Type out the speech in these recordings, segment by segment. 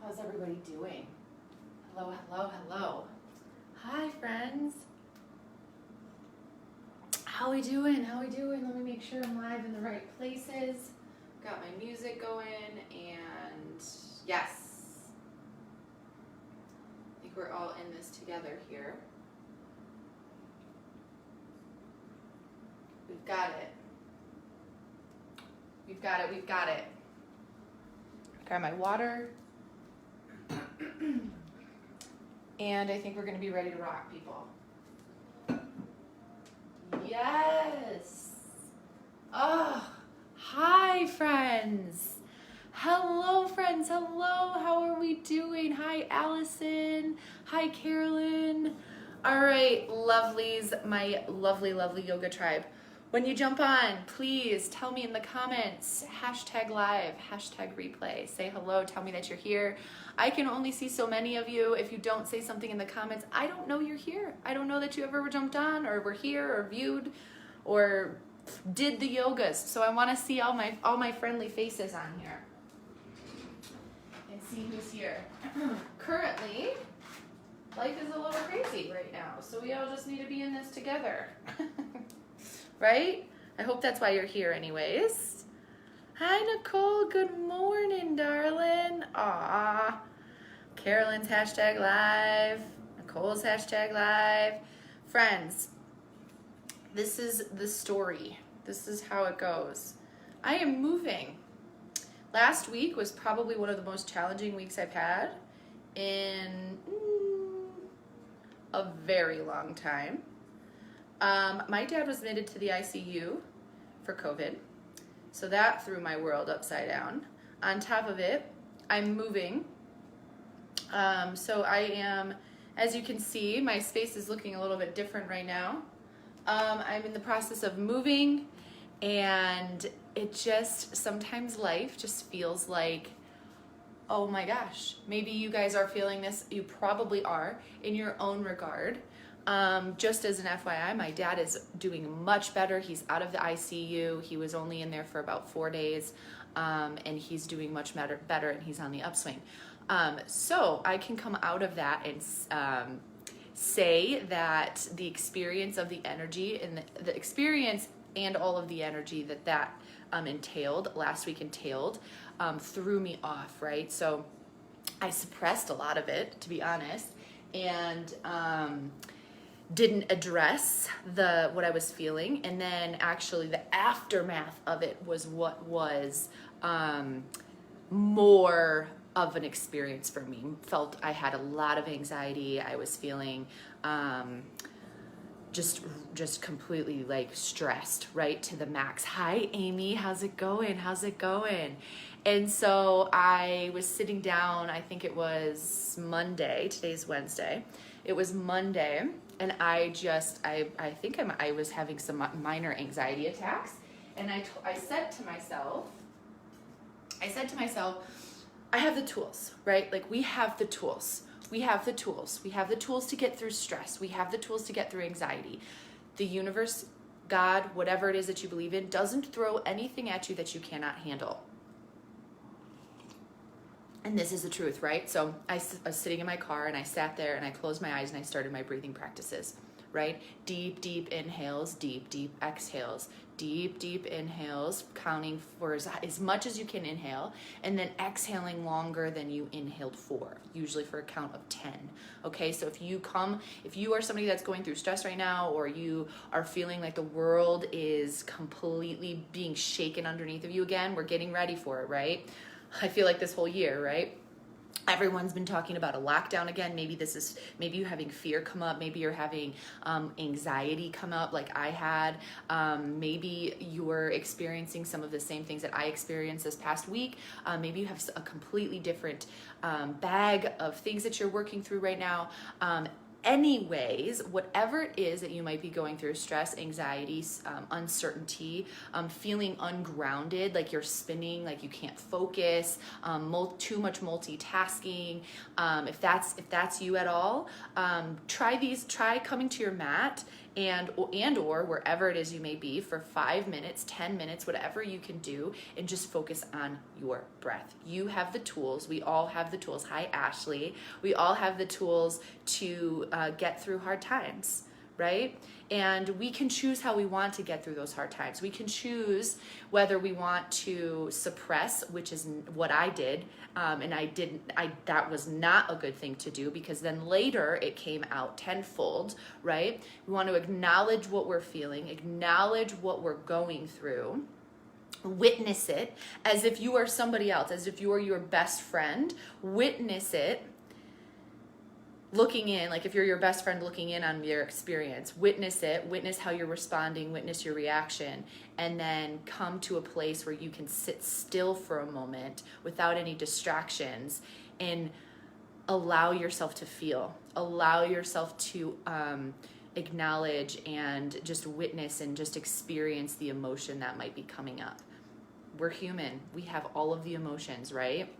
How's everybody doing? Hello, hello, hello. Hi, friends. How we doing? How we doing? Let me make sure I'm live in the right places. Got my music going, and yes. I think we're all in this together here. We've got it. We've got it, we've got it. Got my water. And I think we're going to be ready to rock, people. Yes. Oh, hi, friends. Hello, friends. Hello. How are we doing? Hi, Allison. Hi, Carolyn. All right, lovelies, my lovely, lovely yoga tribe. When you jump on, please tell me in the comments, #live, #replay. Say hello, tell me that you're here. I can only see so many of you. If you don't say something in the comments, I don't know you're here. I don't know that you ever jumped on or were here or viewed or did the yogas. So I want to see all my friendly faces on here and see who's here. Currently, life is a little crazy right now, so we all just need to be in this together. Right? I hope that's why you're here anyways. Hi, Nicole. Good morning, darling. Aw. Carolyn's #live. Nicole's #live. Friends, this is the story. This is how it goes. I am moving. Last week was probably one of the most challenging weeks I've had in a very long time. My dad was admitted to the ICU for COVID, so that threw my world upside down. On top of it, I'm moving. So I am, as you can see, my space is looking a little bit different right now. I'm in the process of moving, and it just, sometimes life just feels like, oh my gosh, maybe you guys are feeling this. You probably are in your own regard. Just as an FYI, my dad is doing much better. He's out of the ICU. He was only in there for about 4 days, and he's doing much better, and he's on the upswing. So I can come out of that and say that the experience of the energy and the experience and all of the energy that entailed, last week entailed, threw me off, right? So I suppressed a lot of it, to be honest, and didn't address what I was feeling, and then actually the aftermath of it was what was more of an experience for me. Felt I had a lot of anxiety. I was feeling just completely like stressed, right, to the max. Hi, Amy. How's it going? How's it going? And so I was sitting down, I think it was Monday. Today's Wednesday. It was Monday, and I think I was having some minor anxiety attacks, and I said to myself, I have the tools, right? Like, we have the tools. We have the tools. We have the tools to get through stress. We have the tools to get through anxiety. The universe, God, whatever it is that you believe in, doesn't throw anything at you that you cannot handle. And this is the truth, right? So I was sitting in my car, and I sat there, and I closed my eyes, and I started my breathing practices, right? Deep, deep inhales, deep, deep exhales, deep, deep inhales, counting for as much as you can inhale, and then exhaling longer than you inhaled for, usually for a count of 10. Okay, so if you are somebody that's going through stress right now, or you are feeling like the world is completely being shaken underneath of you again, we're getting ready for it, right? I feel like this whole year, right? Everyone's been talking about a lockdown again. Maybe you're having fear come up. Maybe you're having anxiety come up like I had. Maybe you're experiencing some of the same things that I experienced this past week. Maybe you have a completely different bag of things that you're working through right now. Anyways, whatever it is that you might be going through, stress, anxiety, uncertainty, feeling ungrounded, like you're spinning, like you can't focus, too much multitasking, if that's you at all, try coming to your mat and or wherever it is you may be for 5 minutes, 10 minutes, whatever you can do, and just focus on your breath. You have the tools. We all have the tools. Hi, Ashley. We all have the tools to get through hard times, right? And we can choose how we want to get through those hard times. We can choose whether we want to suppress, which is what I did, and that was not a good thing to do, because then later it came out tenfold, right? We want to acknowledge what we're feeling, acknowledge what we're going through, witness it as if you are somebody else, as if you are your best friend. Witness it, looking in, like if you're your best friend looking in on your experience. Witness it, witness how you're responding, witness your reaction, and then come to a place where you can sit still for a moment without any distractions and allow yourself to feel, allow yourself to acknowledge and just witness and just experience the emotion that might be coming up. We're human. We have all of the emotions, right?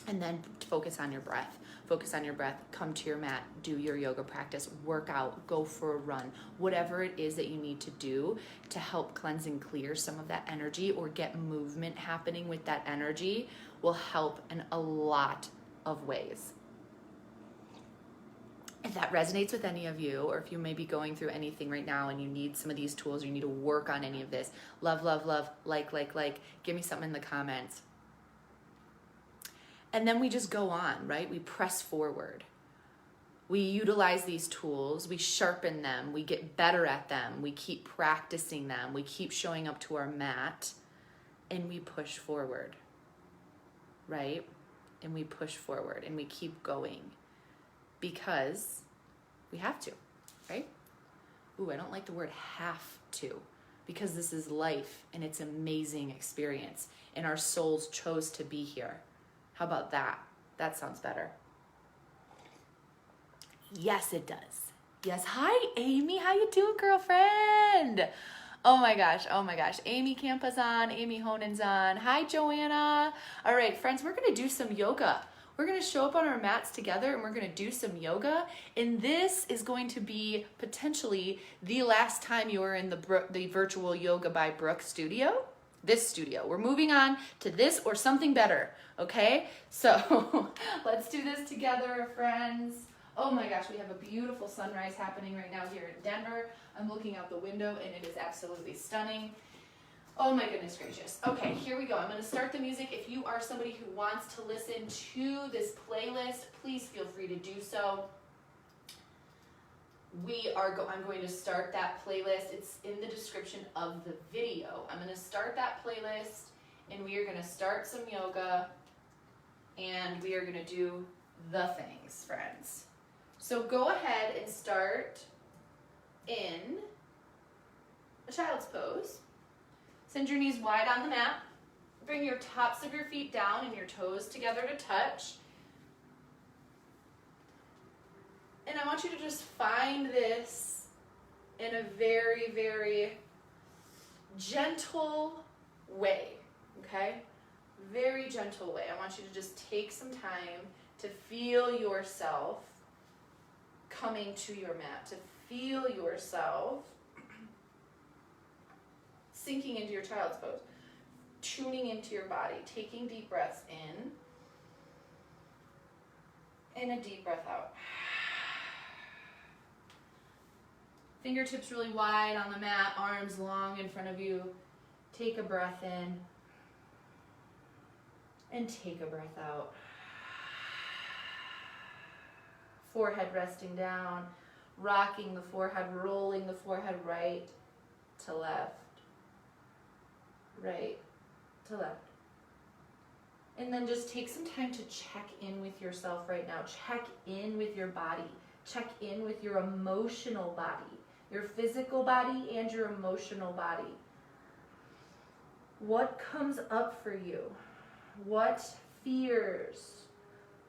And then focus on your breath. Focus on your breath. Come to your mat. Do your yoga practice. Work out. Go for a run. Whatever it is that you need to do to help cleanse and clear some of that energy or get movement happening with that energy will help in a lot of ways. If that resonates with any of you, or if you may be going through anything right now and you need some of these tools, or you need to work on any of this, love, like, give me something in the comments. And then we just go on, right? We press forward. We utilize these tools, we sharpen them, we get better at them, we keep practicing them, we keep showing up to our mat, and we push forward, right? And we push forward and we keep going because we have to, right? Ooh, I don't like the word have to, because this is life and it's an amazing experience and our souls chose to be here. How about that? That sounds better. Yes, it does. Yes. Hi, Amy. How you doing, girlfriend? Oh my gosh. Amy Campa's on. Amy Honen's on. Hi, Joanna. All right, friends, we're going to do some yoga. We're going to show up on our mats together and we're going to do some yoga. And this is going to be potentially the last time you are in the virtual Yoga by Brooke studio. This studio. We're moving on to this or something better, okay? So let's do this together, friends. Oh my gosh, we have a beautiful sunrise happening right now here in Denver. I'm looking out the window and it is absolutely stunning. Oh my goodness gracious. Okay, here we go. I'm going to start the music. If you are somebody who wants to listen to this playlist, please feel free to do so. I'm going to start that playlist. It's in the description of the video. I'm going to start that playlist and we are going to start some yoga and we are going to do the things, friends. So go ahead and start in a child's pose. Send your knees wide on the mat. Bring your tops of your feet down and your toes together to touch. And I want you to just find this in a very, very gentle way, okay? Very gentle way. I want you to just take some time to feel yourself coming to your mat, to feel yourself sinking into your child's pose, tuning into your body, taking deep breaths in and a deep breath out. Fingertips really wide on the mat, arms long in front of you. Take a breath in and take a breath out. Forehead resting down, rocking the forehead, rolling the forehead right to left, right to left. And then just take some time to check in with yourself right now. Check in with your body. Check in with your emotional body. Your physical body and your emotional body. What comes up for you? What fears?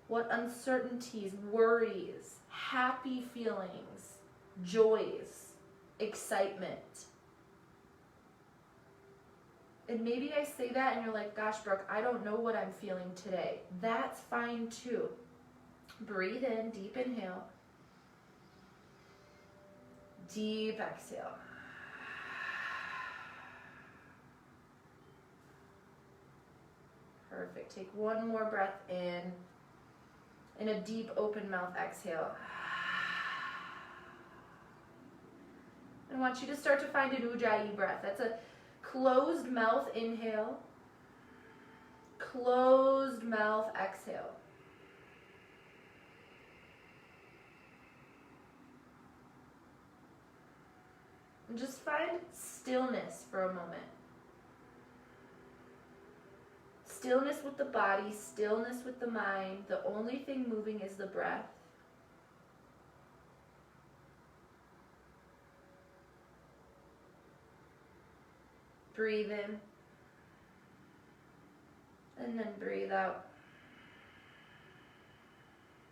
What uncertainties, worries, happy feelings, joys, excitement? And maybe I say that and you're like, gosh, Brooke, I don't know what I'm feeling today. That's fine too. Breathe in, deep inhale. Deep exhale. Perfect. Take one more breath in. And a deep open mouth exhale. I want you to start to find an Ujjayi breath. That's a closed mouth inhale. Closed mouth exhale. And just find stillness for a moment. Stillness with the body, stillness with the mind. The only thing moving is the breath. Breathe in. And then breathe out.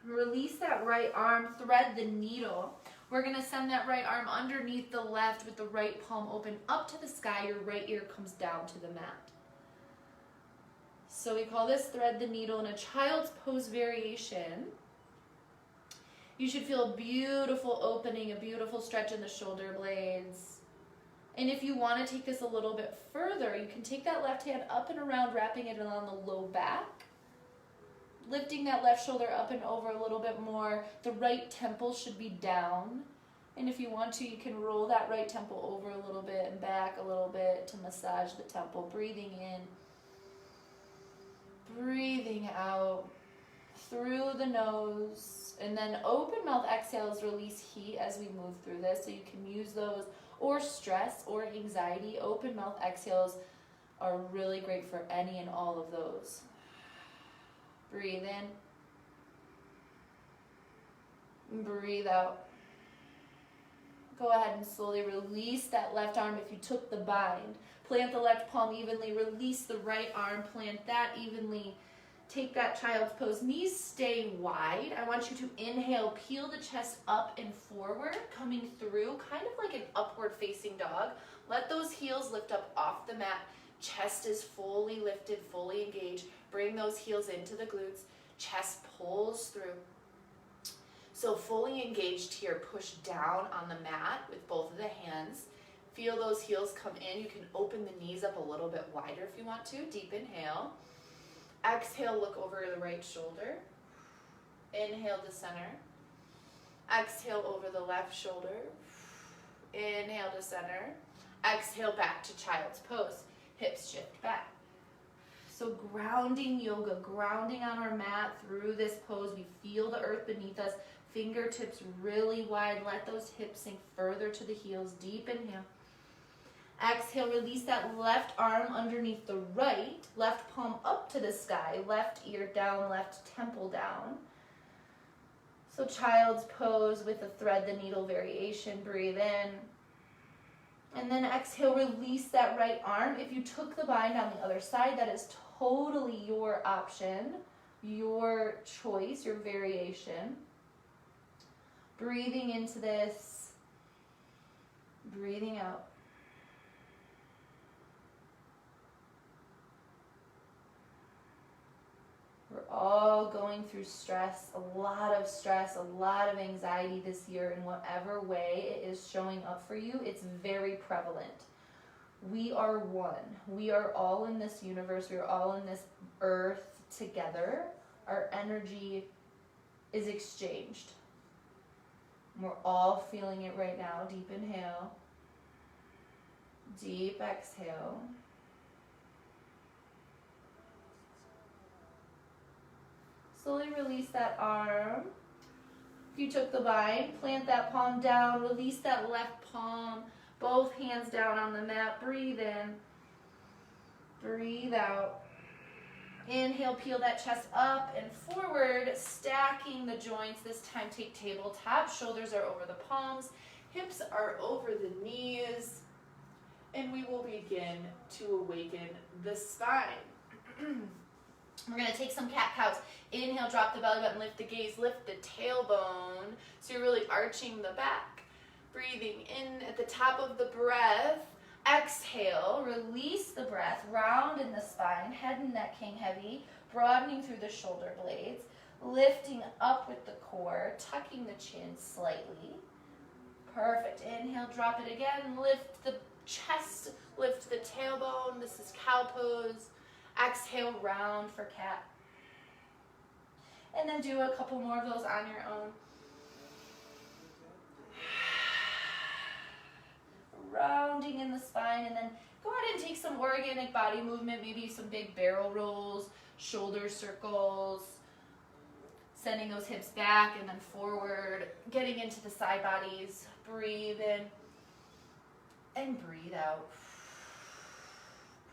Release that right arm, thread the needle. We're going to send that right arm underneath the left with the right palm open up to the sky. Your right ear comes down to the mat. So we call this thread the needle in a child's pose variation. You should feel a beautiful opening, a beautiful stretch in the shoulder blades. And if you want to take this a little bit further, you can take that left hand up and around, wrapping it around the low back. Lifting that left shoulder up and over a little bit more. The right temple should be down. And if you want to, you can roll that right temple over a little bit and back a little bit to massage the temple. Breathing in. Breathing out through the nose. And then open mouth exhales release heat as we move through this. So you can use those, or stress or anxiety. Open mouth exhales are really great for any and all of those. Breathe in. Breathe out. Go ahead and slowly release that left arm if you took the bind. Plant the left palm evenly. Release the right arm. Plant that evenly. Take that child's pose. Knees stay wide. I want you to inhale, peel the chest up and forward, coming through, kind of like an upward facing dog. Let those heels lift up off the mat. Chest is fully lifted, fully engaged. Bring those heels into the glutes. Chest pulls through. So fully engaged here. Push down on the mat with both of the hands. Feel those heels come in. You can open the knees up a little bit wider if you want to. Deep inhale. Exhale, look over the right shoulder. Inhale to center. Exhale over the left shoulder. Inhale to center. Exhale back to child's pose. Hips shift back. So grounding yoga, grounding on our mat through this pose. We feel the earth beneath us. Fingertips really wide. Let those hips sink further to the heels. Deep inhale. Exhale, release that left arm underneath the right. Left palm up to the sky. Left ear down, left temple down. So child's pose with the thread the needle variation. Breathe in. And then exhale, release that right arm. If you took the bind on the other side, that is totally your option, your choice, your variation. Breathing into this. Breathing out. We're all going through stress, a lot of anxiety this year in whatever way it is showing up for you. It's very prevalent. We are one. We are all in this universe. We are all in this earth together. Our energy is exchanged. We're all feeling it right now. Deep inhale. Deep exhale. Slowly release that arm. If you took the bind, plant that palm down, release that left palm, both hands down on the mat. Breathe in, breathe out. Inhale, peel that chest up and forward, stacking the joints. This time take tabletop. Shoulders are over the palms, hips are over the knees, and we will begin to awaken the spine. We're going to take some cat-cows. Inhale, drop the belly button, lift the gaze, lift the tailbone. So you're really arching the back. Breathing in at the top of the breath. Exhale, release the breath, round in the spine, head and neck hang heavy, broadening through the shoulder blades, lifting up with the core, tucking the chin slightly. Perfect. Inhale, drop it again. Lift the chest, lift the tailbone. This is cow pose. Exhale, round for cat. And then do a couple more of those on your own. Rounding in the spine, and then go ahead and take some organic body movement, maybe some big barrel rolls, shoulder circles, sending those hips back and then forward, getting into the side bodies. Breathe in and breathe out.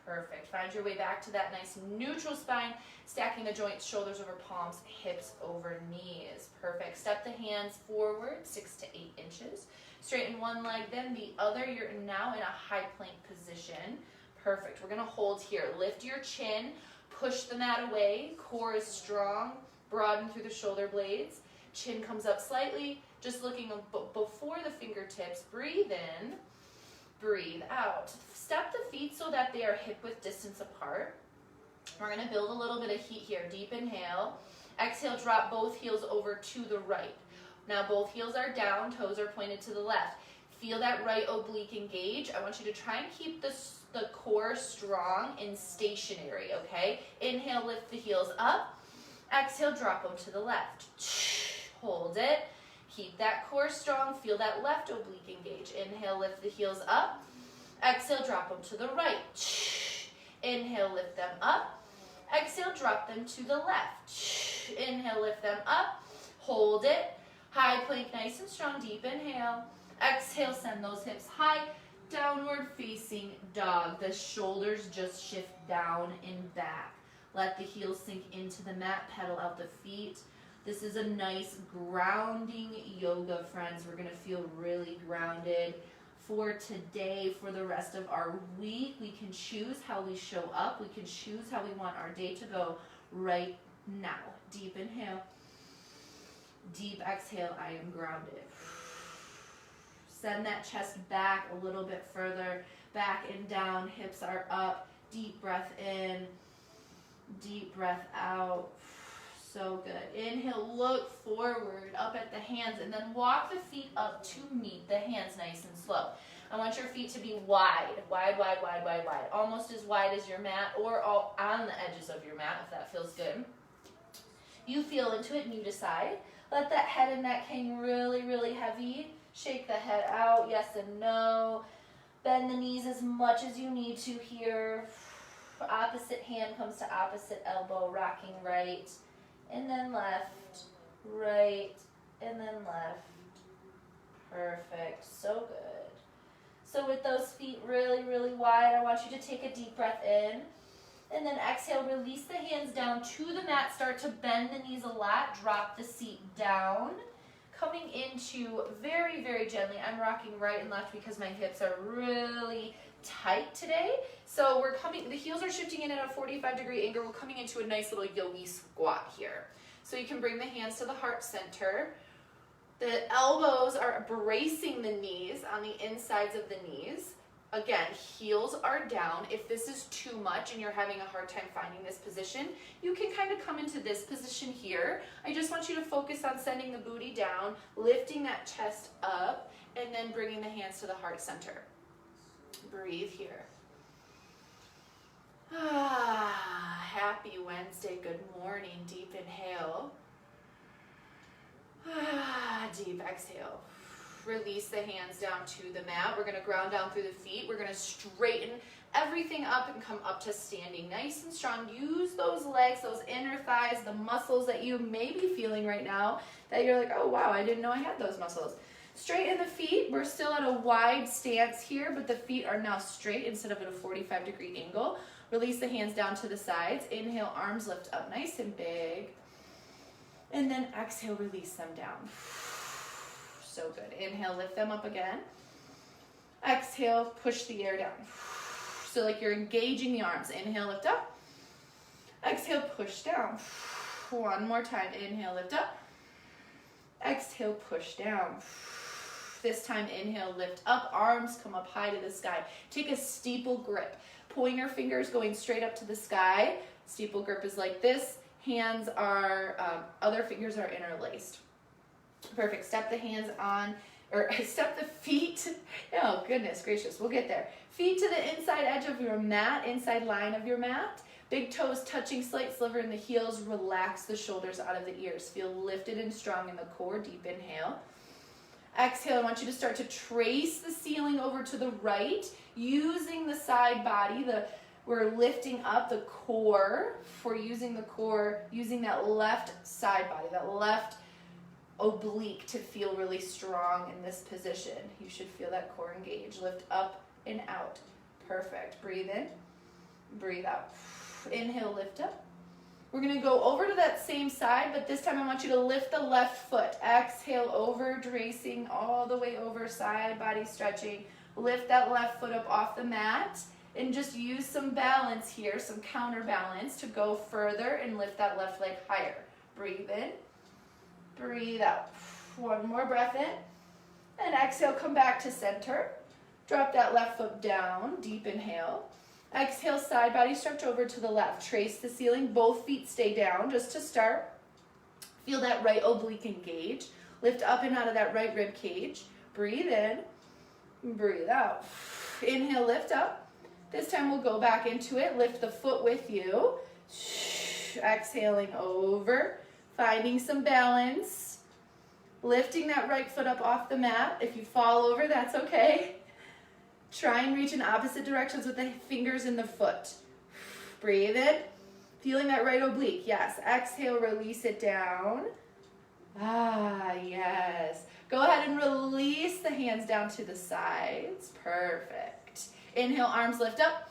Perfect. Find your way back to that nice neutral spine, stacking the joints, shoulders over palms, hips over knees. Perfect. Step the hands forward 6 to 8 inches. Straighten one leg, then the other. You're now in a high plank position. Perfect. We're going to hold here. Lift your chin, push the mat away. Core is strong. Broaden through the shoulder blades. Chin comes up slightly, just looking before the fingertips. Breathe in, breathe out. Step the feet so that they are hip width distance apart. We're going to build a little bit of heat here. Deep inhale. Exhale, drop both heels over to the right. Now both heels are down, toes are pointed to the left. Feel that right oblique engage. I want you to try and keep the core strong and stationary, okay? Inhale, lift the heels up. Exhale, drop them to the left. Hold it. Keep that core strong. Feel that left oblique engage. Inhale, lift the heels up. Exhale, drop them to the right. Inhale, lift them up. Exhale, drop them to the left. Inhale, lift them up. Hold it. High plank, nice and strong. Deep inhale. Exhale, send those hips high. Downward facing dog. The shoulders just shift down and back. Let the heels sink into the mat. Pedal out the feet. This is a nice grounding yoga, friends. We're going to feel really grounded for today, for the rest of our week. We can choose how we show up. We can choose how we want our day to go right now. Deep inhale. Deep exhale. I am grounded. Send that chest back a little bit further. Back and down. Hips are up. Deep breath in. Deep breath out. So good. Inhale, look forward, up at the hands, and then walk the feet up to meet the hands nice and slow. I want your feet to be wide, wide, wide, wide, wide, wide. Almost as wide as your mat, or all on the edges of your mat, if that feels good. You feel into it and you decide. Let that head and neck hang really, really heavy. Shake the head out, yes and no. Bend the knees as much as you need to here. Opposite hand comes to opposite elbow, rocking right. And then left, right, and then left. Perfect, so good. So with those feet really, really wide, I want you to take a deep breath in. And then exhale, release the hands down to the mat. Start to bend the knees a lot. Drop the seat down. Coming into very, very gently. I'm rocking right and left because my hips are really tight today. So we're coming, the heels are shifting in at a 45-degree angle. We're coming into a nice little yogi squat here. So you can bring the hands to the heart center. The elbows are bracing the knees on the insides of the knees. Again, heels are down. If this is too much and you're having a hard time finding this position, you can kind of come into this position here. I just want you to focus on sending the booty down, lifting that chest up, and then bringing the hands to the heart center. Breathe here. Happy Wednesday. Good morning. Deep inhale. Deep exhale. Release the hands down to the mat. We're going to ground down through the feet. We're going to straighten everything up and come up to standing nice and strong. Use those legs, those inner thighs, the muscles that you may be feeling right now that you're like, oh wow, I didn't know I had those muscles. Straighten the feet. We're still at a wide stance here, but the feet are now straight instead of at a 45-degree angle. Release the hands down to the sides. Inhale, arms lift up nice and big. And then exhale, release them down. So good. Inhale, lift them up again. Exhale, push the air down. So like you're engaging the arms. Inhale, lift up. Exhale, push down. One more time. Inhale, lift up. Exhale, push down. This time, inhale, lift up. Arms come up high to the sky. Take a steeple grip. Pointer fingers going straight up to the sky. Steeple grip is like this. Hands are, other fingers are interlaced. Perfect. Step the hands on or step the feet, oh goodness gracious, we'll get there. Feet to the inside edge of your mat, inside line of your mat. Big toes touching slight sliver in the heels. Relax the shoulders out of the ears. Feel lifted and strong in the core. Deep inhale. Exhale, I want you to start to trace the ceiling over to the right, using the side body. We're lifting up the core for using the core, using that left side body, that left oblique to feel really strong in this position. You should feel that core engage. Lift up and out. Perfect. Breathe in, breathe out. Inhale, lift up. We're going to go over to that same side, but this time I want you to lift the left foot. Exhale, over, tracing all the way over, side body stretching. Lift that left foot up off the mat and just use some balance here, some counterbalance to go further and lift that left leg higher. Breathe in, breathe out. One more breath in, and exhale, come back to center. Drop that left foot down, deep inhale. Exhale, side body stretch over to the left. Trace the ceiling, both feet stay down just to start. Feel that right oblique engage. Lift up and out of that right rib cage. Breathe in, breathe out. Inhale, lift up. This time we'll go back into it. Lift the foot with you. Exhaling over, finding some balance. Lifting that right foot up off the mat. If you fall over, that's okay. Try and reach in opposite directions with the fingers in the foot. Breathe in. Feeling that right oblique. Yes. Exhale, release it down. Ah, yes. Go ahead and release the hands down to the sides. Perfect. Inhale, arms lift up.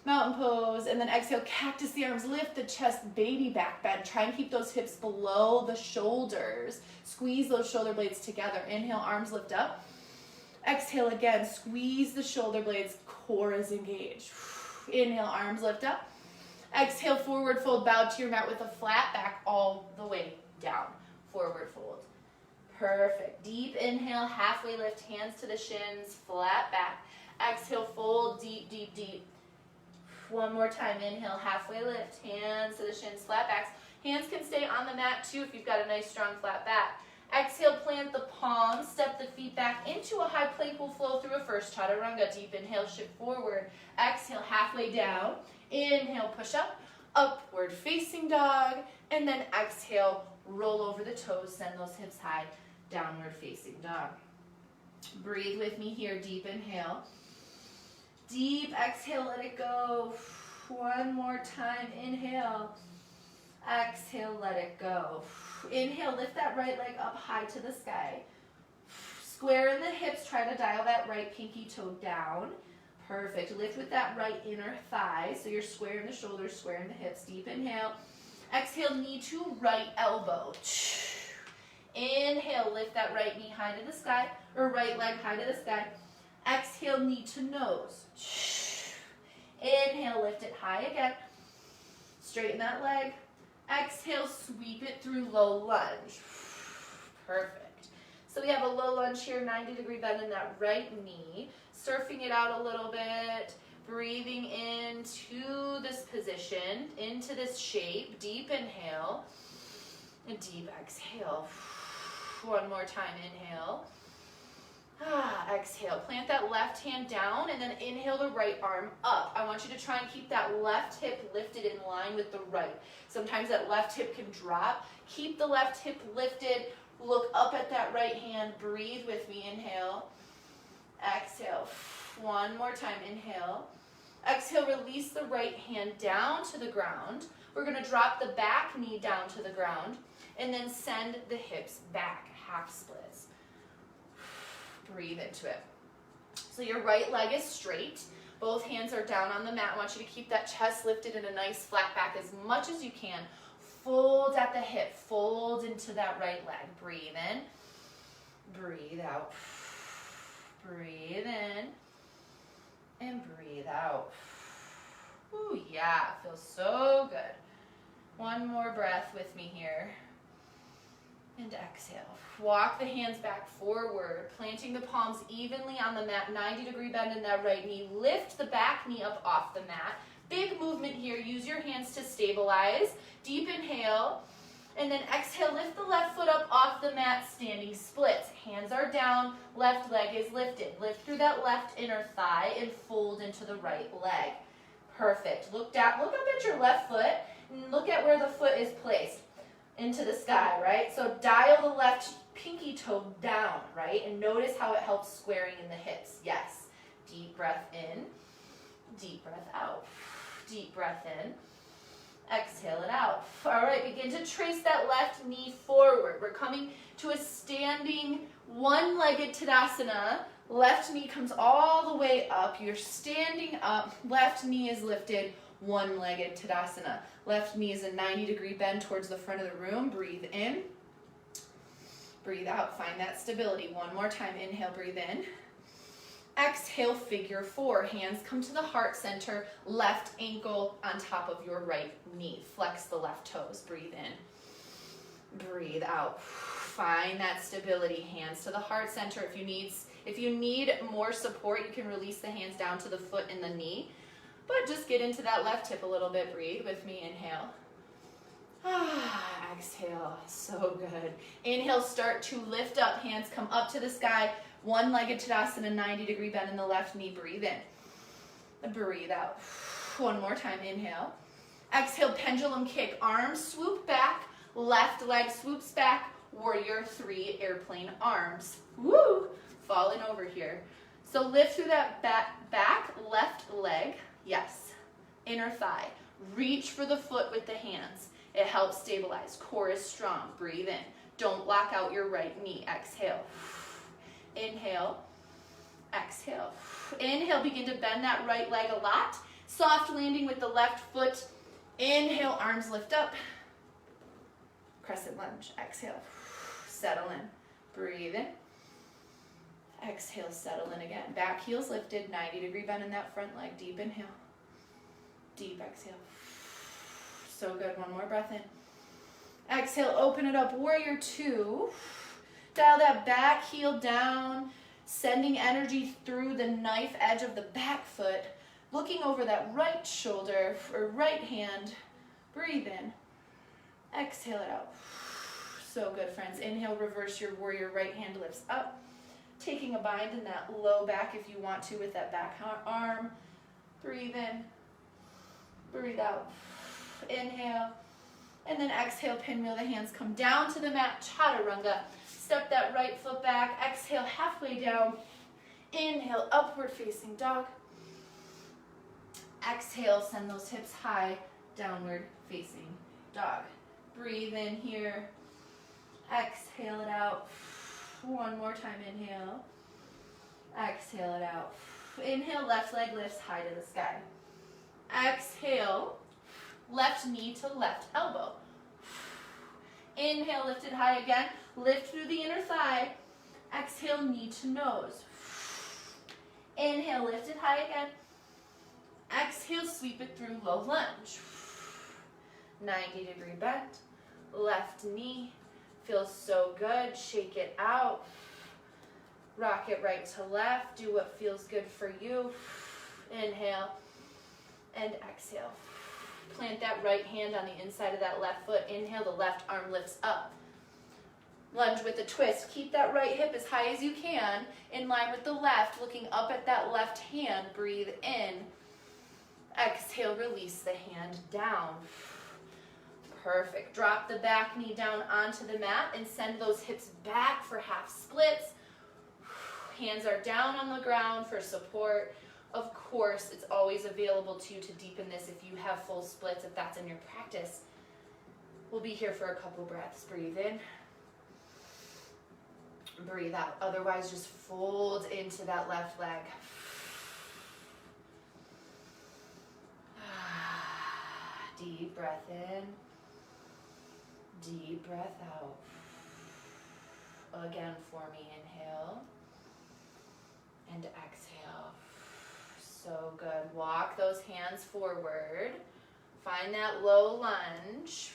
Mountain pose. And then exhale, cactus the arms. Lift the chest, baby back bend. Try and keep those hips below the shoulders. Squeeze those shoulder blades together. Inhale, arms lift up. Exhale again, squeeze the shoulder blades, core is engaged. Inhale, arms lift up. Exhale, forward fold, bow to your mat with a flat back all the way down. Forward fold. Perfect. Deep inhale, halfway lift, hands to the shins, flat back. Exhale, fold, deep, deep, deep. One more time, inhale, halfway lift, hands to the shins, flat backs. Hands can stay on the mat too if you've got a nice strong flat back. Exhale, plant the palms, step the feet back into a high plank. Will flow through a first chaturanga. Deep inhale, shift forward. Exhale, halfway down. Inhale, push up, upward facing dog. And then exhale, roll over the toes, send those hips high, downward facing dog. Breathe with me here, deep inhale. Deep exhale, let it go. One more time, inhale. Exhale, let it go. Inhale, lift that right leg up high to the sky. Square in the hips, try to dial that right pinky toe down. Perfect. Lift with that right inner thigh. So you're square in the shoulders, square in the hips. Deep inhale. Exhale, knee to right elbow. Inhale, lift that right knee high to the sky, or right leg high to the sky. Exhale, knee to nose. Inhale, lift it high again. Straighten that leg. Exhale, sweep it through low lunge. Perfect. So we have a low lunge here, 90-degree bend in that right knee. Surfing it out a little bit. Breathing into this position, into this shape. Deep inhale and deep exhale. One more time, inhale. Exhale, plant that left hand down and then inhale the right arm up. I want you to try and keep that left hip lifted in line with the right. Sometimes that left hip can drop. Keep the left hip lifted. Look up at that right hand. Breathe with me. Inhale. Exhale. One more time. Inhale. Exhale, release the right hand down to the ground. We're going to drop the back knee down to the ground and then send the hips back, half splits. Breathe into it. So your right leg is straight. Both hands are down on the mat. I want you to keep that chest lifted in a nice flat back as much as you can. Fold at the hip. Fold into that right leg. Breathe in. Breathe out. Breathe in. And breathe out. Ooh, yeah, feels so good. One more breath with me here. And exhale. Walk the hands back forward, planting the palms evenly on the mat, 90-degree bend in that right knee. Lift the back knee up off the mat. Big movement here. Use your hands to stabilize. Deep inhale. And then exhale, lift the left foot up off the mat, standing splits. Hands are down, left leg is lifted. Lift through that left inner thigh and fold into the right leg. Perfect. Look up at your left foot and look at where the foot is placed into the sky, right? So dial the left pinky toe down, right? And notice how it helps squaring in the hips. Yes. Deep breath in, deep breath out. Deep breath in. Exhale it out. All right, begin to trace that left knee forward. We're coming to a standing one-legged Tadasana. Left knee comes all the way up. You're standing up. Left knee is lifted. One-legged Tadasana. Left knee is a 90-degree bend towards the front of the room. Breathe in. Breathe out. Find that stability. One more time. Inhale, breathe in. Exhale, figure four. Hands come to the heart center. Left ankle on top of your right knee. Flex the left toes. Breathe in. Breathe out. Find that stability. Hands to the heart center. If you need more support, you can release the hands down to the foot and the knee. But just get into that left hip a little bit. Breathe with me. Inhale. Exhale. So good. Inhale, start to lift up. Hands come up to the sky. One-legged Tadasana, 90-degree bend in the left knee. Breathe in. Breathe out. One more time. Inhale. Exhale, pendulum kick. Arms swoop back. Left leg swoops back. Warrior three, airplane arms. Woo! Falling over here. So lift through that back left leg. Yes. Inner thigh. Reach for the foot with the hands. It helps stabilize. Core is strong. Breathe in. Don't block out your right knee. Exhale. Inhale. Exhale. Inhale, begin to bend that right leg a lot. Soft landing with the left foot. Inhale, arms lift up. Crescent lunge. Exhale. Settle in. Breathe in. Exhale, settle in again. Back heels lifted, 90-degree bend in that front leg. Deep inhale. Deep exhale. So good. One more breath in. Exhale, open it up. Warrior two. Dial that back heel down, sending energy through the knife edge of the back foot, looking over that right shoulder or right hand. Breathe in. Exhale it out. So good, friends. Inhale, reverse your warrior. Right hand lifts up, taking a bind in that low back if you want to with that back arm. Breathe in. Breathe out. Inhale. And then exhale, pinwheel the hands. Come down to the mat, chaturanga. Step that right foot back. Exhale, halfway down. Inhale, upward facing dog. Exhale, send those hips high, downward facing dog. Breathe in here. Exhale it out. One more time, inhale. Exhale it out. Inhale, left leg lifts high to the sky. Exhale, left knee to left elbow. Inhale, lifted high again. Lift through the inner thigh. Exhale, knee to nose. Inhale, lifted high again. Exhale, sweep it through low lunge. 90-degree bend. Left knee. Feels so good. Shake it out. Rock it right to left. Do what feels good for you. Inhale and exhale. Plant that right hand on the inside of that left foot. Inhale, the left arm lifts up. Lunge with a twist. Keep that right hip as high as you can, in line with the left, looking up at that left hand. Breathe in. Exhale, release the hand down. Perfect. Drop the back knee down onto the mat and send those hips back for half splits. Hands are down on the ground for support. Of course, it's always available to you to deepen this if you have full splits, if that's in your practice. We'll be here for a couple breaths. Breathe in. Breathe out. Otherwise, just fold into that left leg. Deep breath in. Deep breath out. Again for me. Inhale. And exhale. So good. Walk those hands forward. Find that low lunge.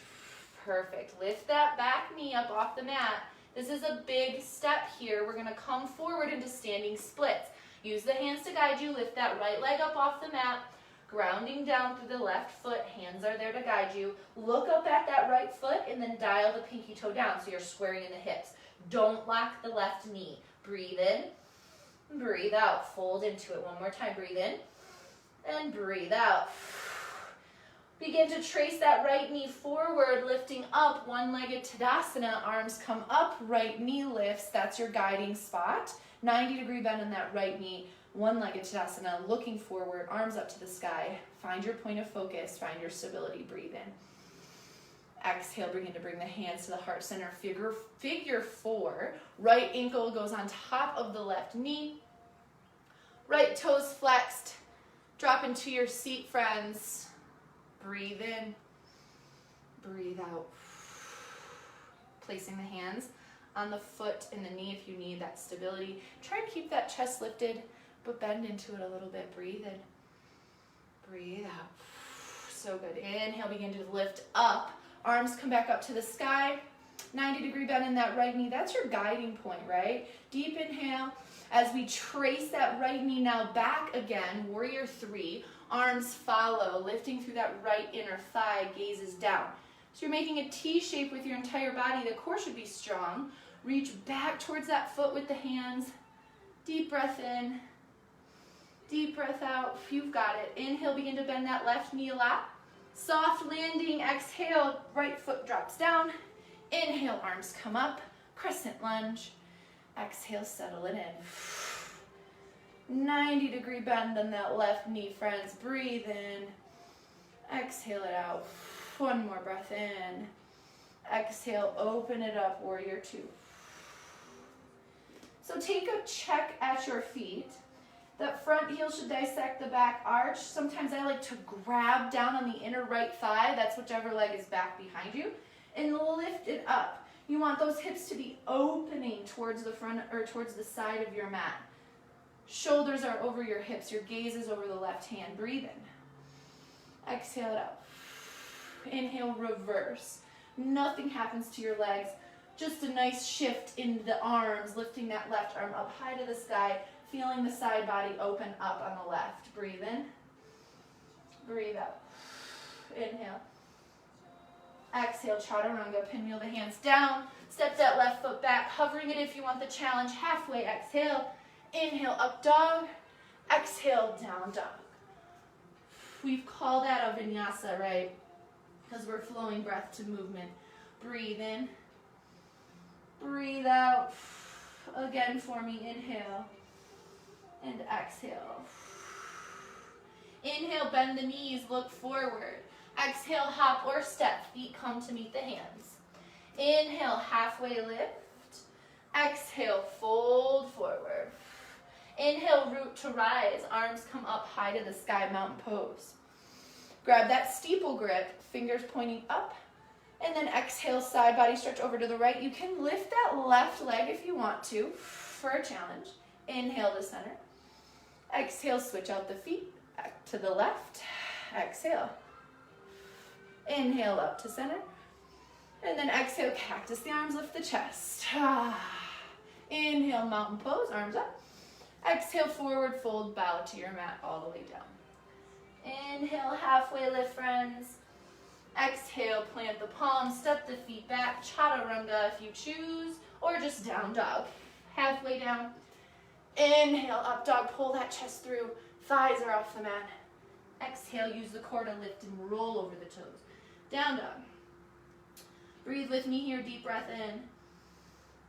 Perfect. Lift that back knee up off the mat. This is a big step here. We're going to come forward into standing splits. Use the hands to guide you. Lift that right leg up off the mat. grounding down through the left foot. Hands are there to guide you. Look up at that right foot and then dial the pinky toe down so you're squaring in the hips. Don't lock the left knee. Breathe in, breathe out. Fold into it one more time. Breathe in and breathe out. Begin to trace that right knee forward, lifting up, one-legged Tadasana. Arms come up, right knee lifts. That's your guiding spot. 90-degree bend in that right knee. One-legged Tadasana, looking forward, arms up to the sky. Find your point of focus, find your stability. Breathe in. Exhale, begin to bring the hands to the heart center. Figure four. Right ankle goes on top of the left knee. Right toes flexed. Drop into your seat, friends. Breathe in. Breathe out. Placing the hands on the foot and the knee if you need that stability. Try and keep that chest lifted, but bend into it a little bit. Breathe in. Breathe out. So good. Inhale, begin to lift up. Arms come back up to the sky. 90-degree bend in that right knee. That's your guiding point, right? Deep inhale. As we trace that right knee now back again, warrior three. Arms follow, lifting through that right inner thigh, gazes down. So you're making a T shape with your entire body. The core should be strong. Reach back towards that foot with the hands. Deep breath in. Deep breath out. You've got it. Inhale, begin to bend that left knee a lot. Soft landing. Exhale, right foot drops down. Inhale, arms come up. Crescent lunge. Exhale, settle it in. 90-degree bend on that left knee, friends. Breathe in. Exhale it out. One more breath in. Exhale, open it up, warrior two. So take a check at your feet. That front heel should dissect the back arch. Sometimes I like to grab down on the inner right thigh. That's whichever leg is back behind you. And lift it up. You want those hips to be opening towards the front or towards the side of your mat. Shoulders are over your hips. Your gaze is over the left hand. Breathe in. Exhale it out. Inhale, reverse. Nothing happens to your legs. Just a nice shift in the arms, lifting that left arm up high to the sky, feeling the side body open up on the left. Breathe in. Breathe out. Inhale. Exhale, chaturanga. Pinwheel the hands down. Step that left foot back, hovering it if you want the challenge. Halfway, exhale. Inhale, up dog. Exhale, down dog. We've called that a vinyasa, right? Because we're flowing breath to movement. Breathe in. Breathe out. Again for me. Inhale. And exhale. Inhale, bend the knees, look forward. Exhale, hop or step. Feet come to meet the hands. Inhale, halfway lift. Exhale, fold forward. Inhale, root to rise. Arms come up high to the sky, mountain pose. Grab that steeple grip, fingers pointing up. And then exhale, side body stretch over to the right. You can lift that left leg if you want to for a challenge. Inhale to center. Exhale, switch out the feet. Back to the left. Exhale. Inhale up to center. And then exhale, cactus the arms, lift the chest. Inhale, mountain pose, arms up. Exhale, forward fold, bow to your mat all the way down. Inhale, halfway lift, friends. Exhale, plant the palms, step the feet back, chaturanga if you choose, or just down dog. Halfway down. Inhale, up dog, pull that chest through. Thighs are off the mat. Exhale, use the core to lift and roll over the toes. Down dog. Breathe with me here, deep breath in.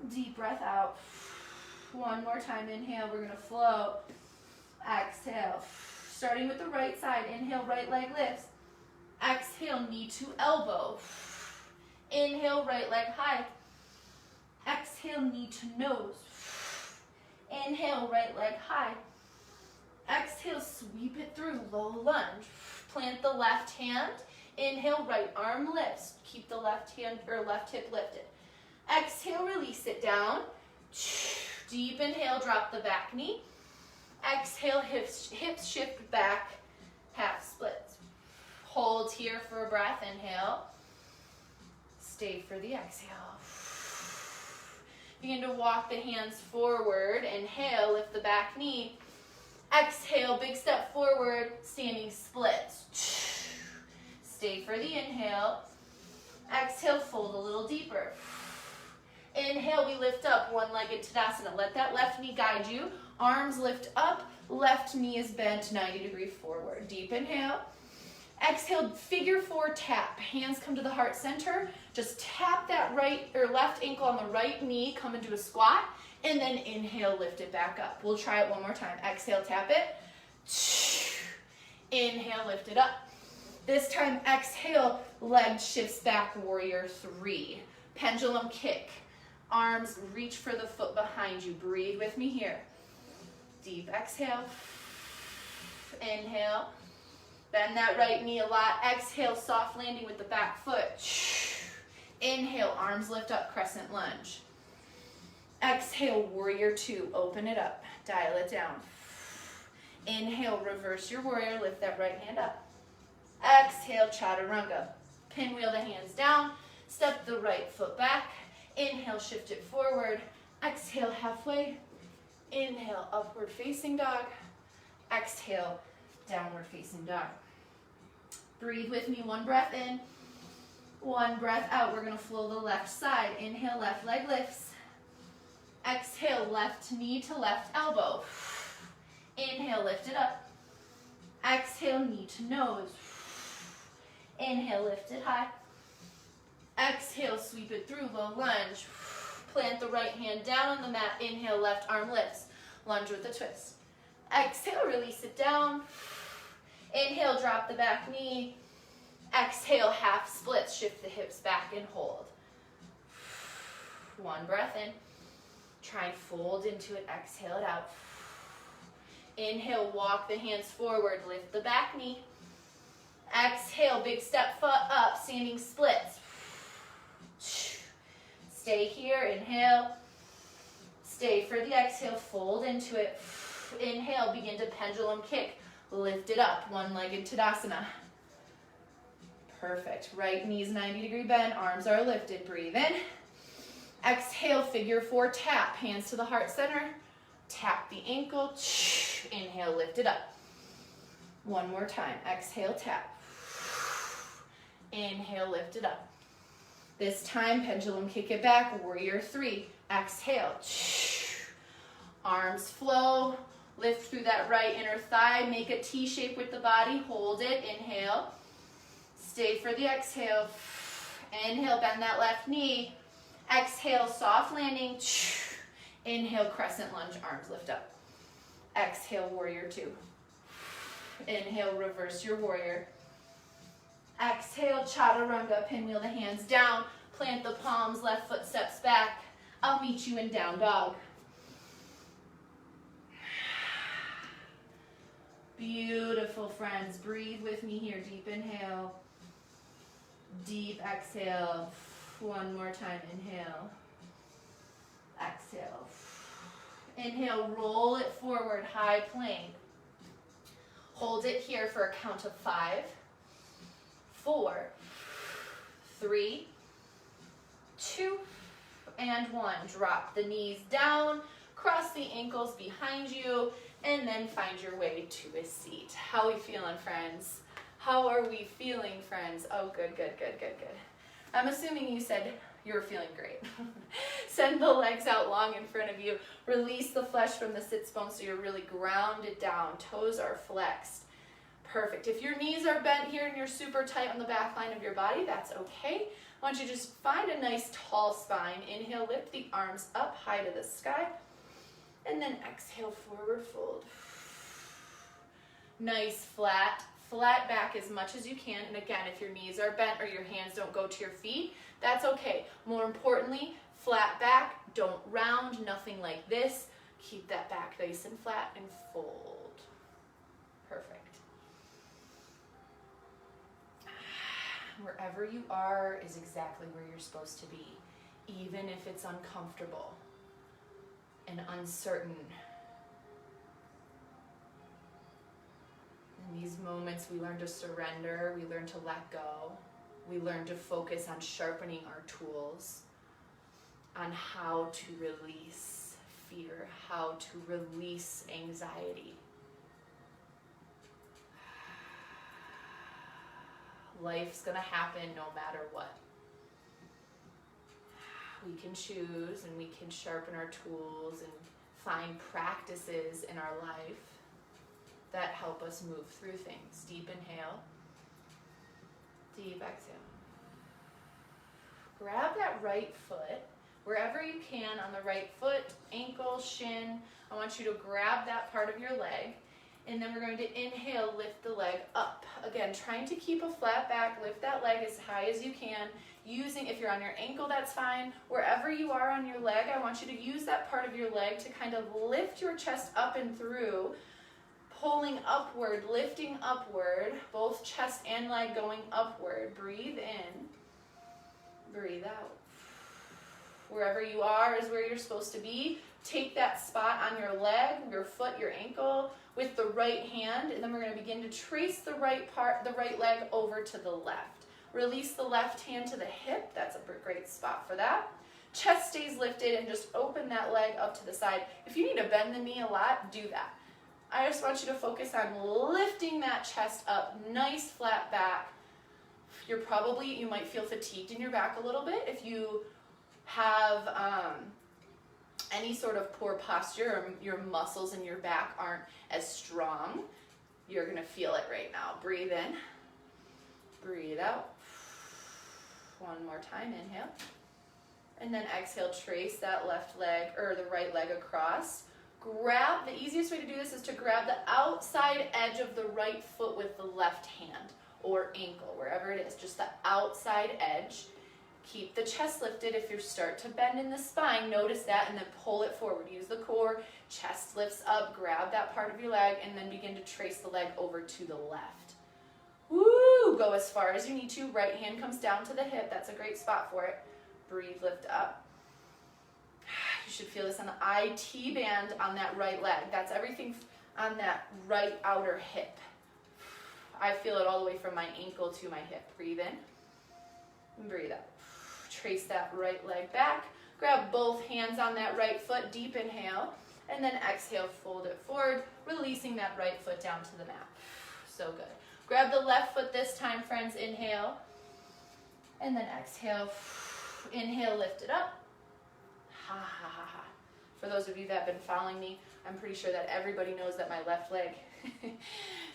Deep breath out. One more time, inhale, we're gonna flow. Exhale, starting with the right side. Inhale, right leg lifts. Exhale, knee to elbow. Inhale, right leg high. Exhale, knee to nose. Inhale, right leg high. Exhale, sweep it through, low lunge. Plant the left hand. Inhale, right arm lifts. Keep the left hand or left hip lifted. Exhale, release it down. Deep inhale, drop the back knee. Exhale, hips shift back, half splits. Hold here for a breath, inhale. Stay for the exhale. Begin to walk the hands forward. Inhale, lift the back knee. Exhale, big step forward, standing splits. Stay for the inhale. Exhale, fold a little deeper. Inhale, we lift up, one-legged Tadasana. Let that left knee guide you. Arms lift up, left knee is bent 90 degrees forward. Deep inhale. Exhale, figure four tap. Hands come to the heart center. Just tap that right or left ankle on the right knee, come into a squat, and then inhale, lift it back up. We'll try it one more time. Exhale, tap it. Inhale, lift it up. This time, exhale, leg shifts back, warrior three. Pendulum kick. Arms reach for the foot behind you. Breathe with me here. Deep exhale. Inhale. Bend that right knee a lot. Exhale, soft landing with the back foot. Inhale, arms lift up, crescent lunge. Exhale, warrior two. Open it up. Dial it down. Inhale, reverse your warrior. Lift that right hand up. Exhale, chaturanga. Pinwheel the hands down. Step the right foot back. Inhale, shift it forward. Exhale, halfway. Inhale, upward facing dog. Exhale, downward facing dog. Breathe with me, one breath in, one breath out. We're gonna flow the left side. Inhale, left leg lifts. Exhale, left knee to left elbow. Inhale, lift it up. Exhale, knee to nose. Inhale, lift it high. Exhale, sweep it through, low lunge. Plant the right hand down on the mat. Inhale, left arm lifts. Lunge with a twist. Exhale, release it down. Inhale, drop the back knee. Exhale, half splits. Shift the hips back and hold. One breath in. Try and fold into it. Exhale it out. Inhale, walk the hands forward. Lift the back knee. Exhale, big step foot up. Standing splits. Stay here. Inhale. Stay for the exhale. Fold into it. Inhale, begin to pendulum kick. Lift it up, one-legged Tadasana. Perfect. Right knee's 90-degree bend, arms are lifted. Breathe in. Exhale, figure four tap. Hands to the heart center. Tap the ankle. Inhale, lift it up. One more time. Exhale, tap. Inhale, lift it up. This time, pendulum kick it back. Warrior three. Exhale. Arms flow. Lift through that right inner thigh. Make a T shape with the body. Hold it. Inhale. Stay for the exhale. Inhale, bend that left knee. Exhale, soft landing. Inhale, crescent lunge. Arms lift up. Exhale, warrior two. Inhale, reverse your warrior. Exhale, chaturanga. Pinwheel the hands down. Plant the palms. Left foot steps back. I'll meet you in down dog. Beautiful, friends. Breathe with me here. Deep inhale. Deep exhale. One more time. Inhale. Exhale. Inhale, roll it forward, high plank. Hold it here for a count of 5, 4, 3, 2, and 1. Drop the knees down. Cross the ankles behind you. And then find your way to a seat. How are we feeling, friends? How are we feeling, friends? Oh, good, good, good, good, good. I'm assuming you said you're feeling great. Send the legs out long in front of you. Release the flesh from the sits bone so you're really grounded down. Toes are flexed. Perfect. If your knees are bent here and you're super tight on the back line of your body, that's okay. I want you to just find a nice tall spine. Inhale, lift the arms up high to the sky. And then exhale, forward fold. Nice, flat back as much as you can. And again, if your knees are bent or your hands don't go to your feet, that's okay. More importantly, flat back, don't round, nothing like this. Keep that back nice and flat and fold. Perfect. Wherever you are is exactly where you're supposed to be, even if it's uncomfortable and uncertain. In these moments, we learn to surrender, we learn to let go, we learn to focus on sharpening our tools, on how to release fear, how to release anxiety. Life's gonna happen no matter what. We can choose and we can sharpen our tools and find practices in our life that help us move through things. Deep inhale. Deep exhale. Grab that right foot, wherever you can on the right foot, ankle, shin. I want you to grab that part of your leg, and then we're going to inhale, lift the leg up. Again, trying to keep a flat back, lift that leg as high as you can. If you're on your ankle, that's fine. Wherever you are on your leg, I want you to use that part of your leg to kind of lift your chest up and through, pulling upward, lifting upward, both chest and leg going upward. Breathe in. Breathe out. Wherever you are is where you're supposed to be. Take that spot on your leg, your foot, your ankle with the right hand, and then we're going to begin to trace the right leg over to the left. Release the left hand to the hip. That's a great spot for that. Chest stays lifted, and just open that leg up to the side. If you need to bend the knee a lot, do that. I just want you to focus on lifting that chest up, nice flat back. You might feel fatigued in your back a little bit. If you have any sort of poor posture, or your muscles in your back aren't as strong, you're gonna feel it right now. Breathe in, breathe out. One more time, inhale. And then exhale, trace that left leg, or the right leg across. The easiest way to do this is to grab the outside edge of the right foot with the left hand, or ankle, wherever it is, just the outside edge. Keep the chest lifted. If you start to bend in the spine, notice that, and then pull it forward. Use the core, chest lifts up, grab that part of your leg, and then begin to trace the leg over to the left. Woo! Go as far as you need to. Right hand comes down to the hip. That's a great spot for it. Breathe, lift up. You should feel this on the IT band on that right leg. That's everything on that right outer hip. I feel it all the way from my ankle to my hip. Breathe in and breathe out. Trace that right leg back. Grab both hands on that right foot. Deep inhale. And then exhale, fold it forward, releasing that right foot down to the mat. So good. Grab the left foot this time, friends. Inhale. And then exhale. Inhale, lift it up. Ha, ha, ha, ha. For those of you that have been following me, I'm pretty sure that everybody knows that my left leg,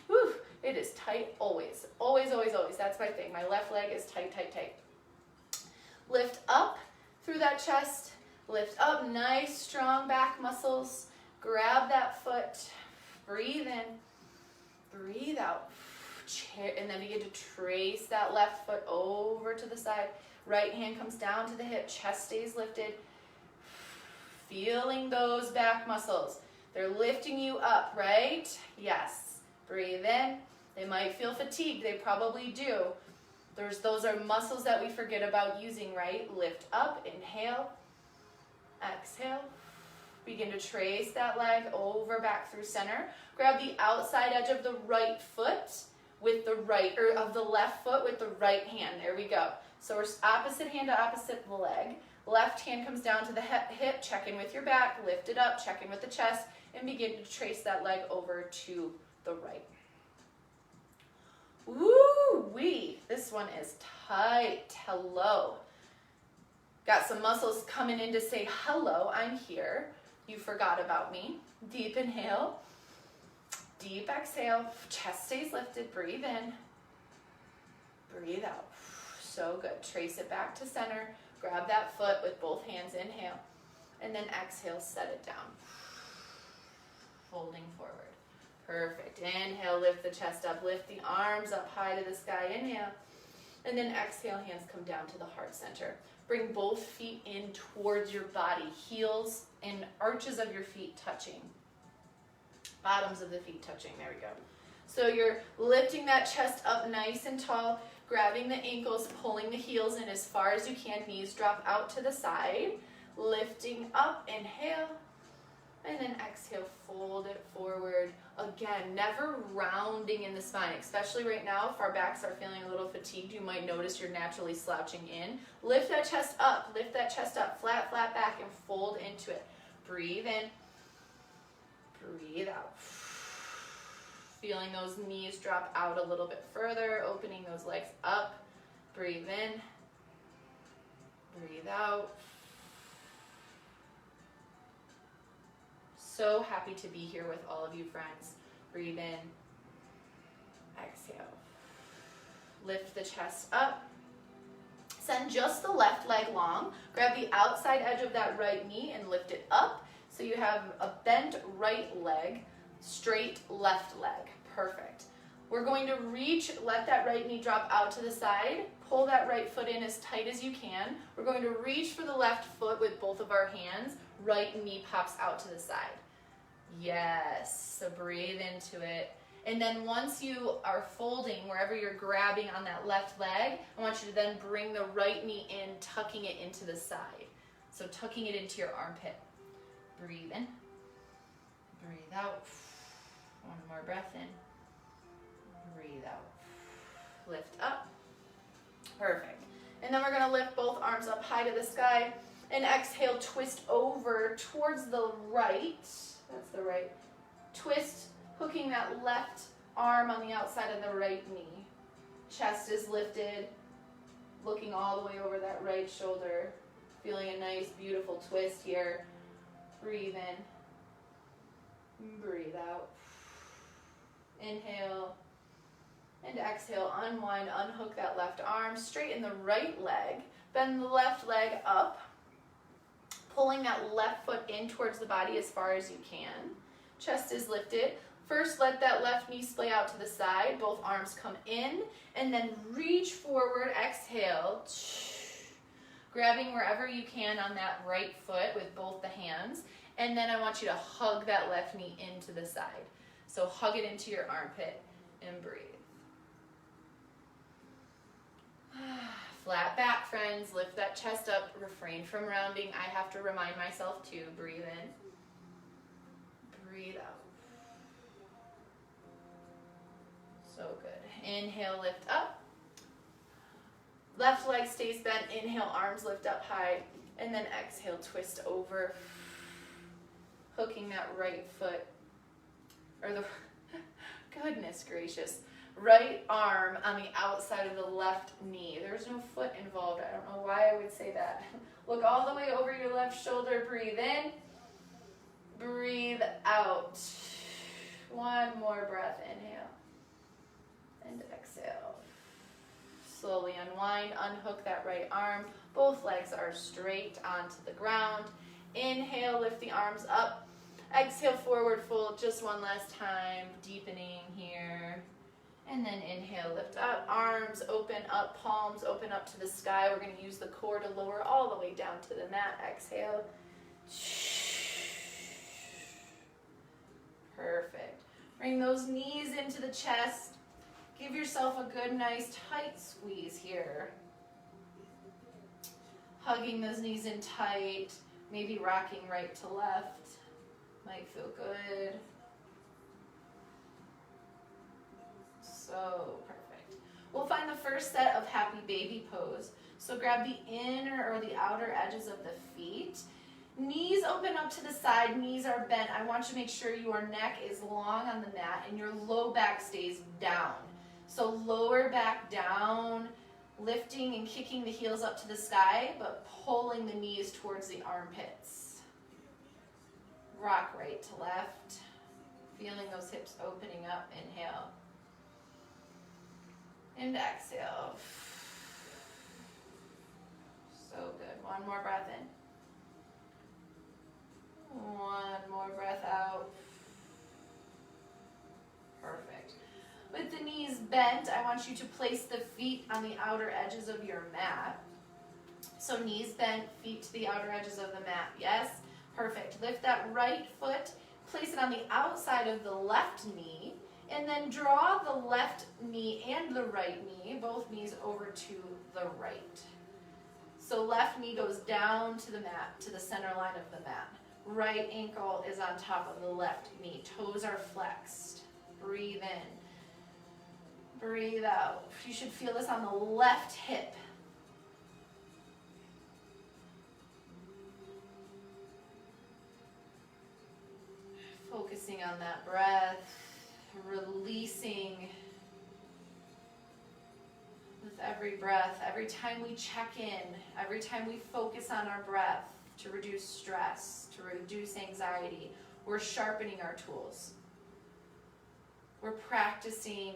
whew, it is tight always. Always, always, always. That's my thing. My left leg is tight, tight, tight. Lift up through that chest. Lift up. Nice, strong back muscles. Grab that foot. Breathe in. Breathe out. And then begin to trace that left foot over to the side. Right hand comes down to the hip. Chest stays lifted. Feeling those back muscles. They're lifting you up, right? Yes. Breathe in. They might feel fatigued. They probably do. Those are muscles that we forget about using, right? Lift up. Inhale. Exhale. Begin to trace that leg over back through center. Grab the outside edge of the right foot with the right, or of the left foot with the right hand. There we go. So we're opposite hand to opposite leg. Left hand comes down to the hip, check in with your back, lift it up, check in with the chest, and begin to trace that leg over to the right. Woo-wee, this one is tight. Hello. Got some muscles coming in to say, hello, I'm here. You forgot about me. Deep inhale, deep exhale, chest stays lifted, breathe in, breathe out. So good. Trace it back to center. Grab that foot with both hands, inhale, and then exhale, set it down. Folding forward. Perfect. Inhale, lift the chest up, lift the arms up high to the sky, inhale, and then exhale, hands come down to the heart center. Bring both feet in towards your body, heels and arches of your feet touching. Bottoms of the feet touching, there we go. So you're lifting that chest up nice and tall, grabbing the ankles, pulling the heels in as far as you can. Knees drop out to the side. Lifting up, inhale. And then exhale, fold it forward. Again, never rounding in the spine, especially right now if our backs are feeling a little fatigued. You might notice you're naturally slouching in. Lift that chest up, flat, flat back, and fold into it. Breathe in, breathe out. Feeling those knees drop out a little bit further, opening those legs up. Breathe in. Breathe out. So happy to be here with all of you friends. Breathe in. Exhale. Lift the chest up. Send just the left leg long. Grab the outside edge of that right knee and lift it up. So you have a bent right leg, straight left leg. Perfect. We're going to reach, let that right knee drop out to the side. Pull that right foot in as tight as you can. We're going to reach for the left foot with both of our hands. Right knee pops out to the side. Yes. So breathe into it. And then once you are folding, wherever you're grabbing on that left leg, I want you to then bring the right knee in, tucking it into the side. So tucking it into your armpit. Breathe in. Breathe out. One more breath in. Breathe out. Lift up. Perfect. And then we're going to lift both arms up high to the sky. And exhale, twist over towards the right. That's the right. Twist, hooking that left arm on the outside of the right knee. Chest is lifted, looking all the way over that right shoulder. Feeling a nice, beautiful twist here. Breathe in. Breathe out. Inhale. And exhale, unwind, unhook that left arm, straighten the right leg, bend the left leg up, pulling that left foot in towards the body as far as you can. Chest is lifted. First, let that left knee splay out to the side, both arms come in, and then reach forward, exhale, grabbing wherever you can on that right foot with both the hands, and then I want you to hug that left knee into the side. So hug it into your armpit and breathe. Flat back, friends. Lift that chest up. Refrain from rounding. I have to remind myself to breathe in. Breathe out. So good. Inhale, lift up. Left leg stays bent. Inhale, arms lift up high. And then exhale, twist over. Hooking that right foot. Or the, goodness gracious. Right arm on the outside of the left knee. There's no foot involved. I don't know why I would say that. Look all the way over your left shoulder. Breathe in. Breathe out. One more breath. Inhale. And exhale. Slowly unwind. Unhook that right arm. Both legs are straight onto the ground. Inhale. Lift the arms up. Exhale. Forward fold. Just one last time. Deepening here. And then inhale, lift up, arms open up, palms open up to the sky. We're going to use the core to lower all the way down to the mat. Exhale. Perfect. Bring those knees into the chest. Give yourself a good, nice, tight squeeze here. Hugging those knees in tight, maybe rocking right to left. Might feel good. So perfect. We'll find the first set of happy baby pose. So grab the inner or the outer edges of the feet. Knees open up to the side, knees are bent. I want you to make sure your neck is long on the mat and your low back stays down. So lower back down, lifting and kicking the heels up to the sky, but pulling the knees towards the armpits. Rock right to left, feeling those hips opening up. Inhale. And exhale. So good. One more breath in. One more breath out. Perfect. With the knees bent, I want you to place the feet on the outer edges of your mat. So knees bent, feet to the outer edges of the mat. Yes? Perfect. Lift that right foot, place it on the outside of the left knee, and then draw the left knee and the right knee, both knees over to the right. So left knee goes down to the mat, to the center line of the mat. Right ankle is on top of the left knee. Toes are flexed. Breathe in. Breathe out. You should feel this on the left hip. Focusing on that breath. Releasing with every breath, every time we check in, every time we focus on our breath to reduce stress, to reduce anxiety, we're sharpening our tools. We're practicing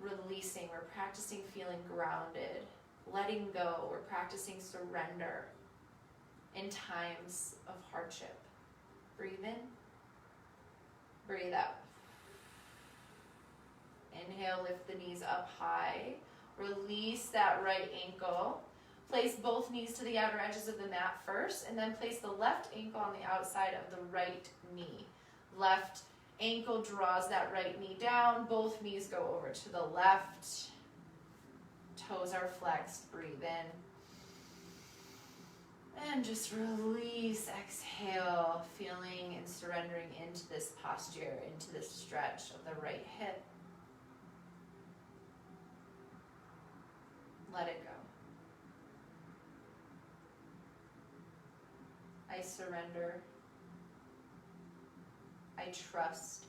releasing, we're practicing feeling grounded, letting go, we're practicing surrender in times of hardship. Breathe in, breathe out. Inhale, lift the knees up high. Release that right ankle. Place both knees to the outer edges of the mat first, and then place the left ankle on the outside of the right knee. Left ankle draws that right knee down. Both knees go over to the left. Toes are flexed. Breathe in. And just release, exhale, feeling and surrendering into this posture, into this stretch of the right hip. Let it go. I surrender. I trust.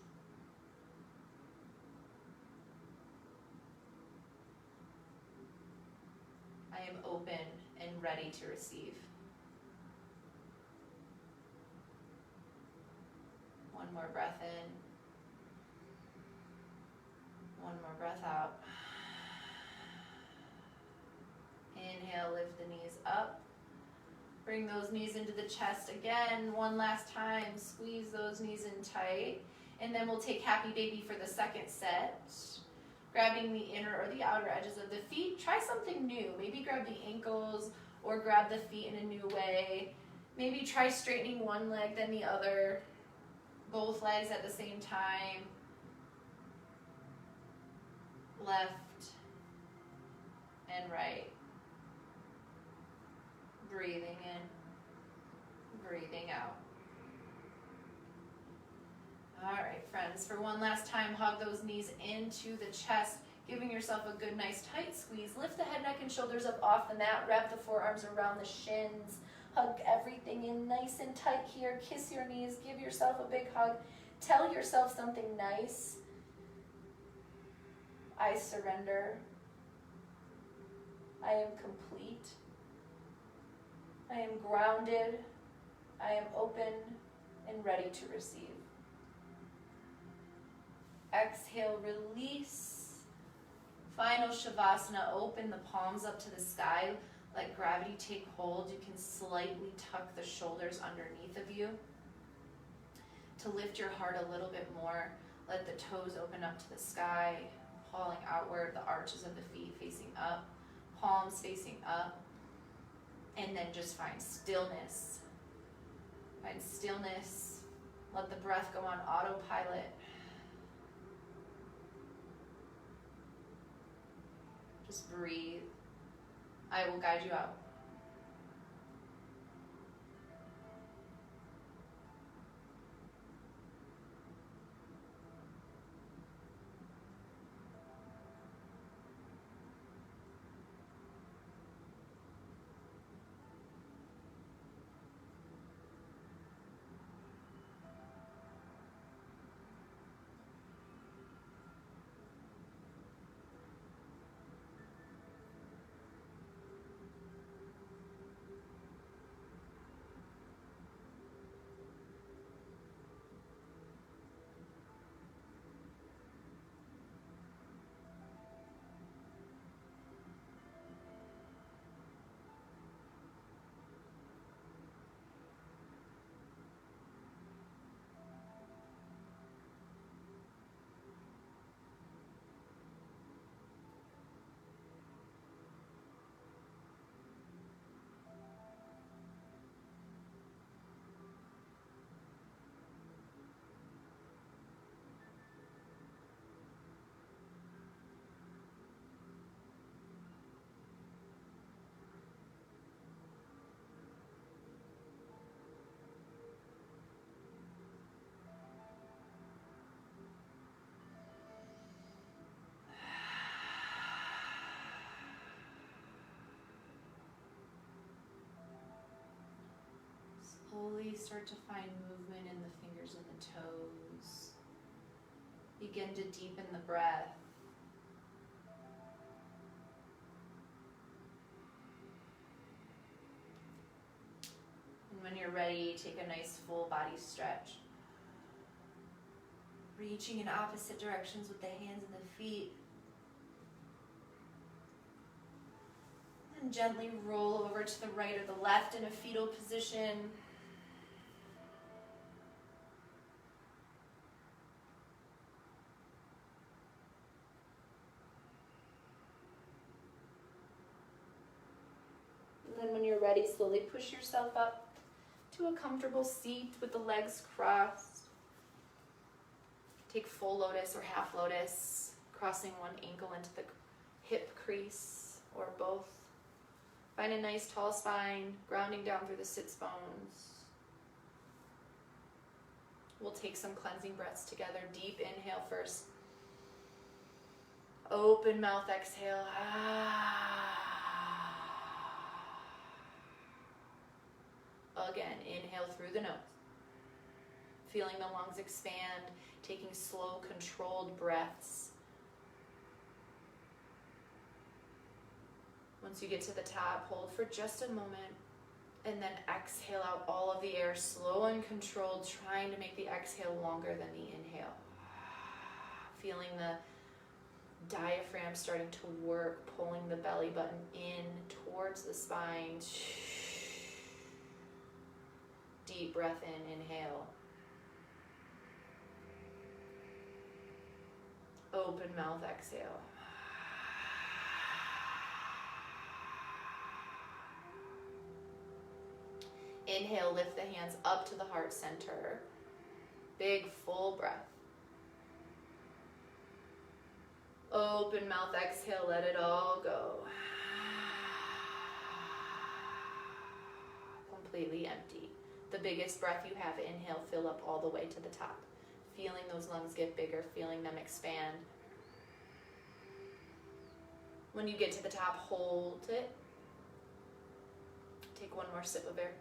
I am open and ready to receive. One more breath in. One more breath out. Inhale, lift the knees up. Bring those knees into the chest again. One last time, squeeze those knees in tight. And then we'll take happy baby for the second set. Grabbing the inner or the outer edges of the feet. Try something new. Maybe grab the ankles or grab the feet in a new way. Maybe try straightening one leg, then the other. Both legs at the same time. Left and right. Breathing in, breathing out. All right, friends, for one last time, hug those knees into the chest, giving yourself a good, nice, tight squeeze. Lift the head, neck, and shoulders up off the mat. Wrap the forearms around the shins. Hug everything in nice and tight here. Kiss your knees. Give yourself a big hug. Tell yourself something nice. I surrender. I am complete. I am grounded. I am open and ready to receive. Exhale, release. Final Shavasana, open the palms up to the sky. Let gravity take hold. You can slightly tuck the shoulders underneath of you. To lift your heart a little bit more, let the toes open up to the sky, falling outward, the arches of the feet facing up, palms facing up. And then just find stillness. Find stillness. Let the breath go on autopilot. Just breathe. I will guide you out. Slowly start to find movement in the fingers and the toes. Begin to deepen the breath. And when you're ready, take a nice full body stretch. Reaching in opposite directions with the hands and the feet. And gently roll over to the right or the left in a fetal position. And then when you're ready, slowly push yourself up to a comfortable seat with the legs crossed. Take full lotus or half lotus, crossing one ankle into the hip crease or both. Find a nice tall spine, grounding down through the sits bones. We'll take some cleansing breaths together. Deep inhale first. Open mouth, exhale. Again, inhale through the nose. Feeling the lungs expand, taking slow, controlled breaths. Once you get to the top, hold for just a moment, and then exhale out all of the air, slow and controlled, trying to make the exhale longer than the inhale. Feeling the diaphragm starting to work, pulling the belly button in towards the spine. Deep breath in, inhale. Open mouth, exhale. Inhale, lift the hands up to the heart center. Big, full breath. Open mouth, exhale, let it all go. Completely empty. The biggest breath you have, inhale, fill up all the way to the top. Feeling those lungs get bigger, feeling them expand. When you get to the top, hold it. Take one more sip of air.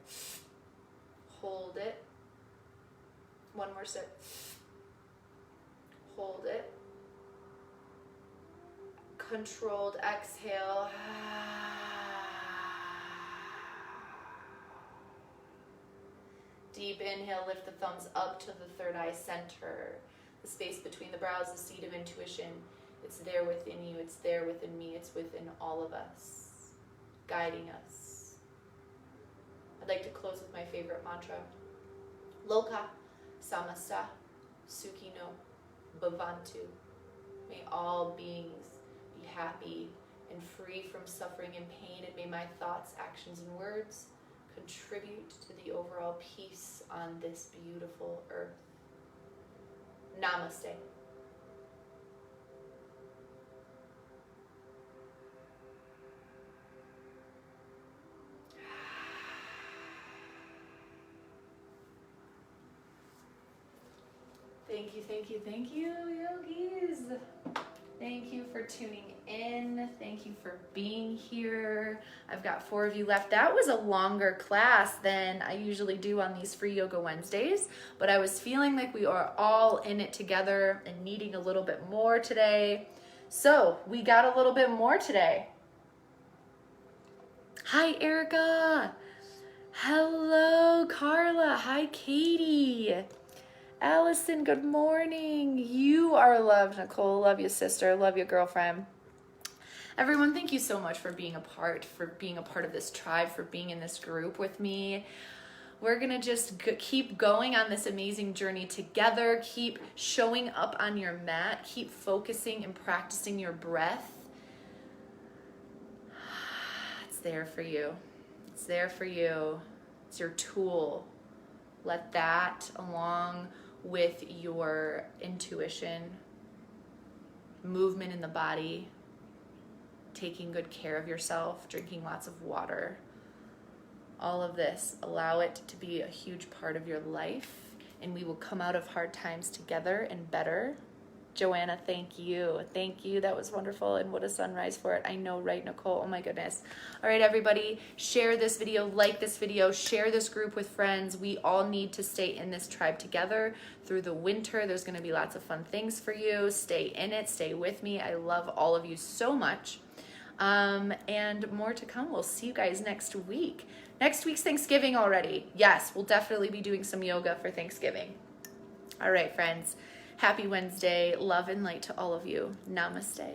Hold it. One more sip. Hold it. Controlled exhale. Deep inhale, lift the thumbs up to the third eye center. The space between the brows, the seat of intuition. It's there within you, it's there within me, it's within all of us, guiding us. I'd like to close with my favorite mantra. Loka samasta sukhino bhavantu. May all beings be happy and free from suffering and pain, and may my thoughts, actions, and words contribute to the overall peace on this beautiful earth. Namaste. Thank you, yogis. Thank you for tuning in. Thank you for being here. I've got 4 of you left. That was a longer class than I usually do on these free yoga Wednesdays, but I was feeling like we are all in it together and needing a little bit more today. So we got a little bit more today. Hi, Erica. Hello, Carla. Hi, Katie. Allison, good morning. You are loved, Nicole. Love you, sister. Love you, girlfriend. Everyone, thank you so much for being a part of this tribe, for being in this group with me. We're going to just keep going on this amazing journey together. Keep showing up on your mat. Keep focusing and practicing your breath. It's there for you. It's there for you. It's your tool. Let that, along with your intuition, movement in the body, taking good care of yourself, drinking lots of water, all of this, allow it to be a huge part of your life, and we will come out of hard times together and better. Joanna, thank you. Thank you. That was wonderful. And what a sunrise for it. I know, right, Nicole? Oh my goodness. All right, everybody, share this video, like this video, share this group with friends. We all need to stay in this tribe together through the winter. There's going to be lots of fun things for you. Stay in it. Stay with me. I love all of you so much. And more to come. We'll see you guys next week. Next week's Thanksgiving already. Yes, we'll definitely be doing some yoga for Thanksgiving. All right, friends. Happy Wednesday. Love and light to all of you. Namaste.